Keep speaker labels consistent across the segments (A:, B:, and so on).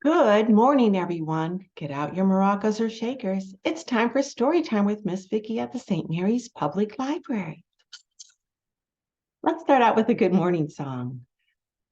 A: Good morning, everyone. Get out your maracas or shakers. It's time for story time with Miss Vicki at the St. Mary's Public Library. Let's start out with a good morning song.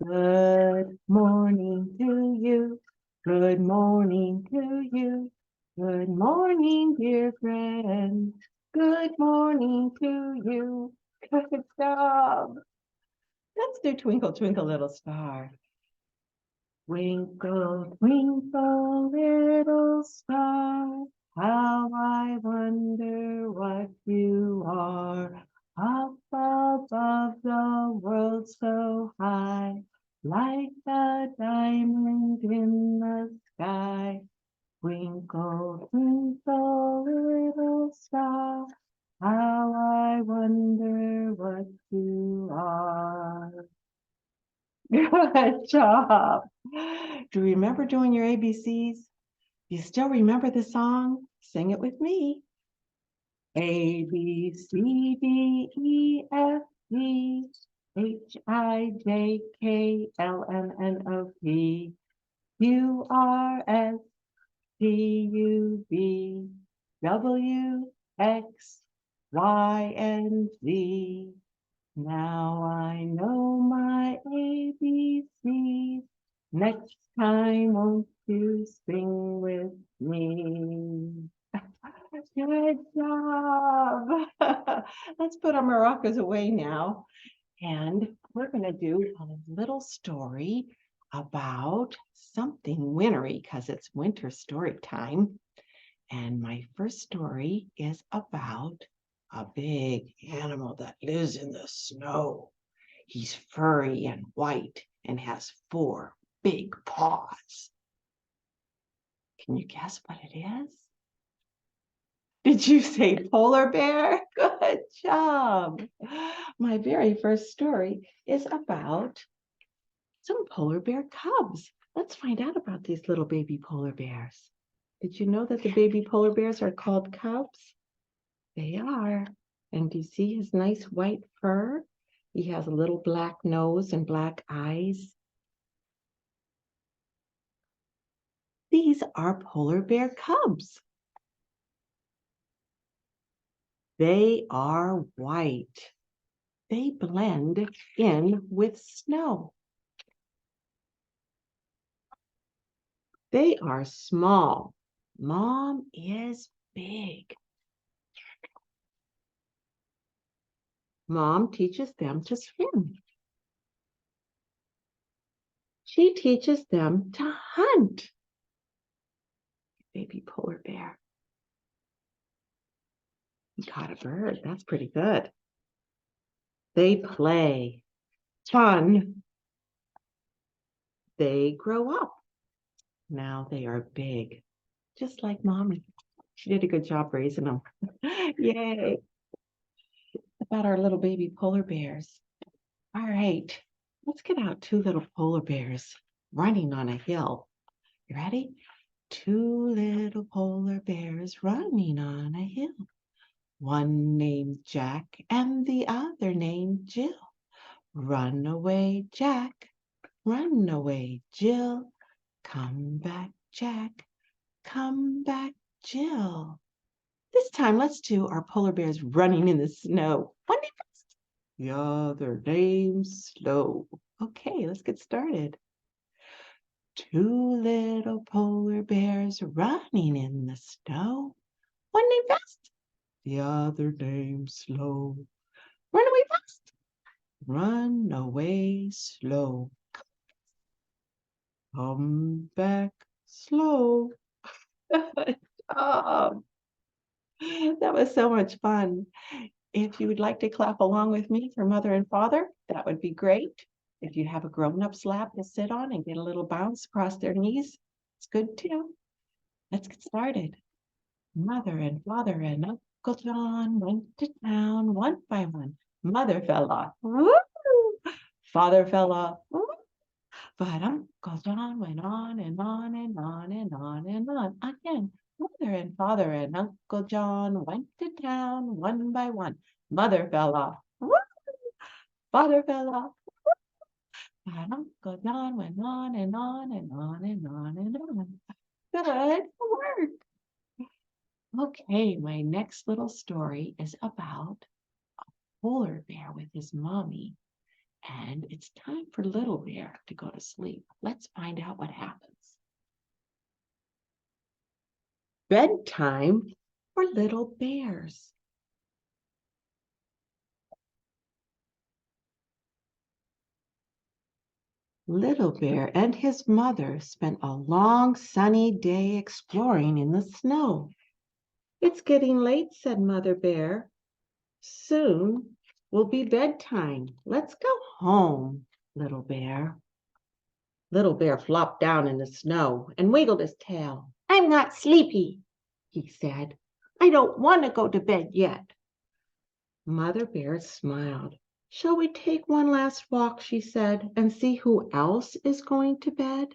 A: Good morning to you. Good morning to you. Good morning, dear friend. Good morning to you. Good job. Let's do Twinkle, Twinkle, Little Star. Twinkle, twinkle, little star, how I wonder what you are. Up above the world so high, like a diamond in the sky. Twinkle, twinkle, little star, how I wonder what you are. Good job. Do you remember doing your ABCs? You still remember the song? Sing it with me. A, B, C, D, E, F, G, H, I, J, K, L, M, N, O, P, Q, R, S, T, U, V, W, X, Y, and Z. Now I know my ABCs. Next time, won't you sing with me? Good job. Let's put our maracas away now. And we're going to do a little story about something wintry because it's winter story time. And my first story is about a big animal that lives in the snow. He's furry and white and has 4 big paws. Can you guess what it is? Did you say polar bear? Good job. My very first story is about some polar bear cubs. Let's find out about these little baby polar bears. Did you know that the baby polar bears are called cubs? They are. And do you see his nice white fur? He has a little black nose and black eyes. These are polar bear cubs. They are white. They blend in with snow. They are small. Mom is big. Mom teaches them to swim. She teaches them to hunt. Baby polar bear. He caught a bird. That's pretty good. They play. Fun. They grow up. Now they are big, just like Mommy. She did a good job raising them. Yay. About our little baby polar bears. All right, let's get out 2 little polar bears running on a hill. You ready? 2 little polar bears running on a hill. One named Jack and the other named Jill. Run away, Jack. Run away, Jill. Come back, Jack. Come back, Jill. This time, let's do our polar bears running in the snow. One name first. The other name slow. Okay, let's get started. 2 little polar bears running in the snow. One name fast. The other name slow. Run away fast. Run away slow. Come back slow. Good job. That was so much fun. If you would like to clap along with me for mother and father, that would be great. If you have a grown-up's lap to sit on and get a little bounce across their knees, it's good too. Let's get started. Mother and father and Uncle John went to town one by one. Mother fell off. Woo! Father fell off. Woo! But Uncle John went on and on and on and on and on again. Mother and father and Uncle John went to town one by one. Mother fell off. Woo! Father fell off. Goes on, went on and on and on and on and on. Good work. Okay, my next little story is about polar bear with his mommy. And it's time for little bear to go to sleep. Let's find out what happens. Bedtime for little bears. Little Bear and his mother spent a long sunny day exploring in the snow. It's getting late, said Mother Bear. Soon will be bedtime. Let's go home, Little Bear. Little Bear flopped down in the snow and wiggled his tail. I'm not sleepy, he said. I don't want to go to bed yet. Mother Bear smiled. Shall we take one last walk, she said, and see who else is going to bed?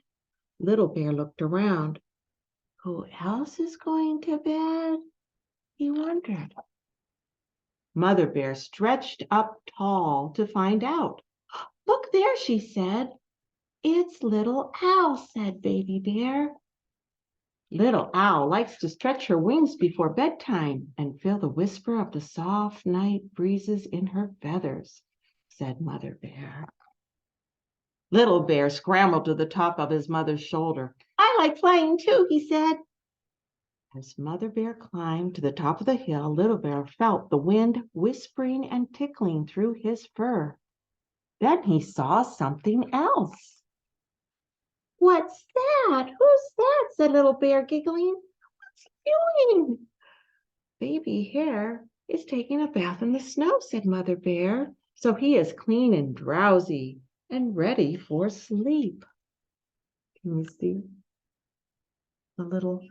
A: Little Bear looked around. Who else is going to bed? He wondered. Mother Bear stretched up tall to find out. Look there, she said. It's Little Owl, said Baby Bear. Little Owl likes to stretch her wings before bedtime and feel the whisper of the soft night breezes in her feathers, said Mother Bear. Little Bear scrambled to the top of his mother's shoulder. I like flying too, he said. As Mother Bear climbed to the top of the hill, Little Bear felt the wind whispering and tickling through his fur. Then he saw something else. What's that? Who's that? Said Little Bear, giggling. What's he doing? Baby Hare is taking a bath in the snow, said Mother Bear. So he is clean and drowsy and ready for sleep. Can you see the little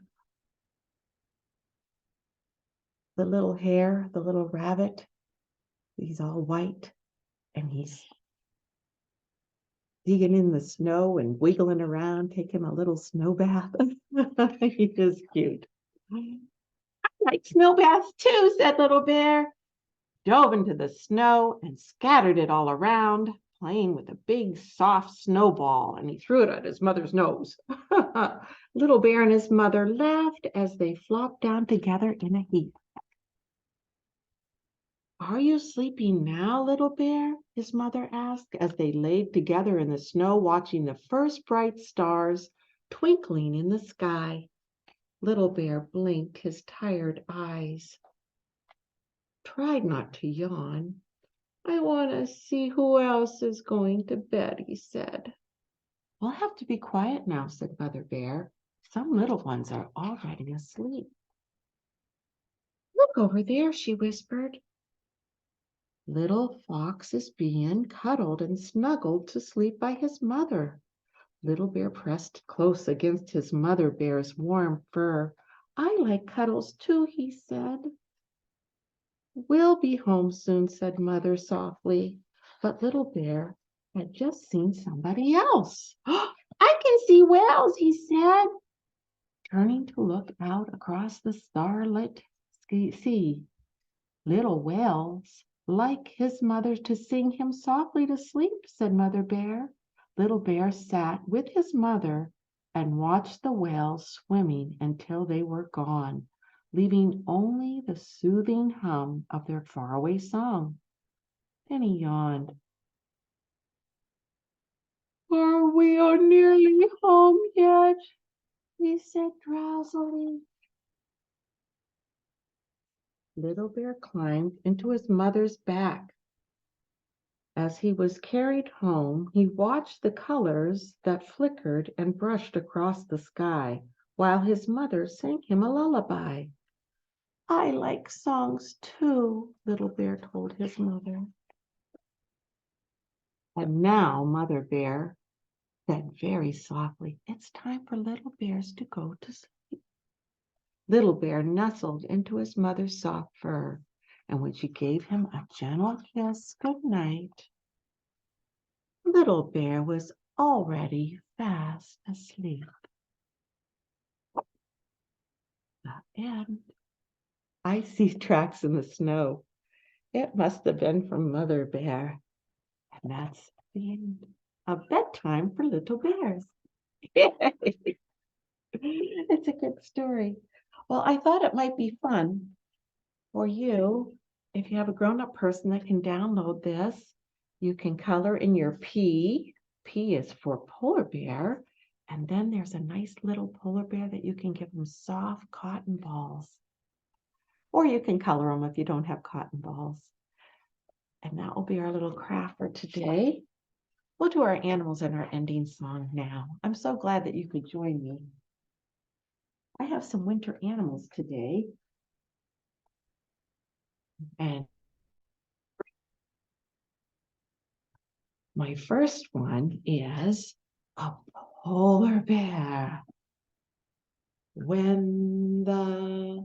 A: hare, the little rabbit? He's all white and he's digging in the snow and wiggling around, taking a little snow bath. He is cute. I like snow baths too, said Little Bear. Dove into the snow and scattered it all around, playing with a big soft snowball, and he threw it at his mother's nose. Little Bear and his mother laughed as they flopped down together in a heap. Are you sleeping now, Little Bear? His mother asked as they laid together in the snow, watching the first bright stars twinkling in the sky. Little Bear blinked his tired eyes. Tried not to yawn. I want to see who else is going to bed, he said. We'll have to be quiet now, said Mother Bear. Some little ones are already asleep. Look over there, she whispered. Little Fox is being cuddled and snuggled to sleep by his mother. Little Bear pressed close against his Mother Bear's warm fur. I like cuddles too, he said. We'll be home soon, said Mother softly. But Little Bear had just seen somebody else. I can see whales, he said, turning to look out across the starlit sea. Little whales like his mother to sing him softly to sleep, said Mother Bear. Little Bear sat with his mother and watched the whales swimming until they were gone, leaving only the soothing hum of their faraway song. Then he yawned. Are we nearly home yet? He said drowsily. Little Bear climbed into his mother's back. As he was carried home, he watched the colors that flickered and brushed across the sky, while his mother sang him a lullaby. I like songs too, Little Bear told his mother. And now Mother Bear said very softly, it's time for little bears to go to sleep. Little Bear nestled into his mother's soft fur, and when she gave him a gentle kiss good night, Little Bear was already fast asleep. The end. I see tracks in the snow. It must have been from Mother Bear. And that's the end A bedtime for little bears. It's a good story. Well, I thought it might be fun for you, if you have a grown-up person that can download this, you can color in your P. P is for polar bear. And then there's a nice little polar bear that you can give them soft cotton balls. Or you can color them if you don't have cotton balls. And that will be our little craft for today. We'll do our animals and our ending song now. I'm so glad that you could join me. I have some winter animals today. And my first one is a polar bear. When the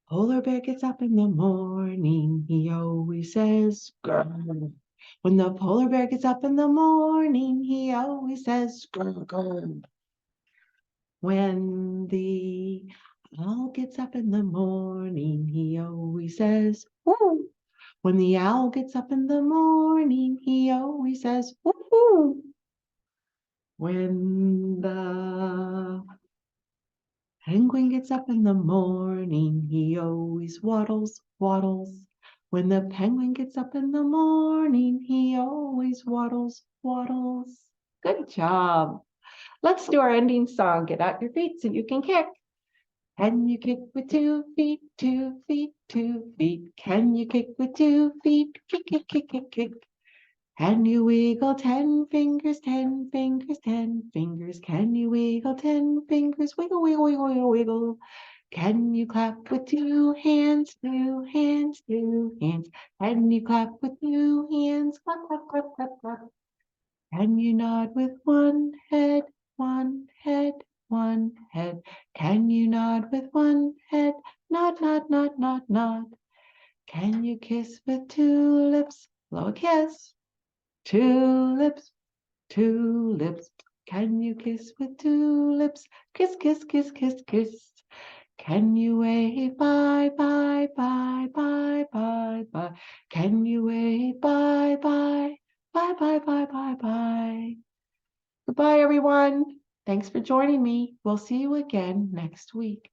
A: polar bear gets up in the morning, he always says, grr. When the polar bear gets up in the morning, he always says, grr, grr. When the owl gets up in the morning, he always says, woo. When the owl gets up in the morning, he always says, woo. When the penguin gets up in the morning, he always waddles, waddles. When the penguin gets up in the morning, he always waddles, waddles. Good job. Let's do our ending song. Get out your feet so you can kick. Can you kick with 2 feet, 2 feet, 2 feet? Can you kick with 2 feet? Kick, kick, kick, kick, kick. Can you wiggle 10 fingers, 10 fingers, 10 fingers? Can you wiggle 10 fingers? Wiggle, wiggle, wiggle, wiggle, wiggle. Can you clap with 2 hands, 2 hands, 2 hands? Can you clap with 2 hands? Clap, clap, clap, clap, clap. Can you nod with 1 head, 1 head, 1 head? Can you nod with 1 head? Nod, nod, nod, nod, nod. Can you kiss with 2 lips? Blow a kiss. 2 lips, 2 lips. Can you kiss with 2 lips? Kiss, kiss, kiss, kiss, kiss. Can you wave bye, bye, bye, bye, bye, bye? Can you wave bye, bye, bye, bye, bye, bye, bye? Goodbye, everyone. Thanks for joining me. We'll see you again next week.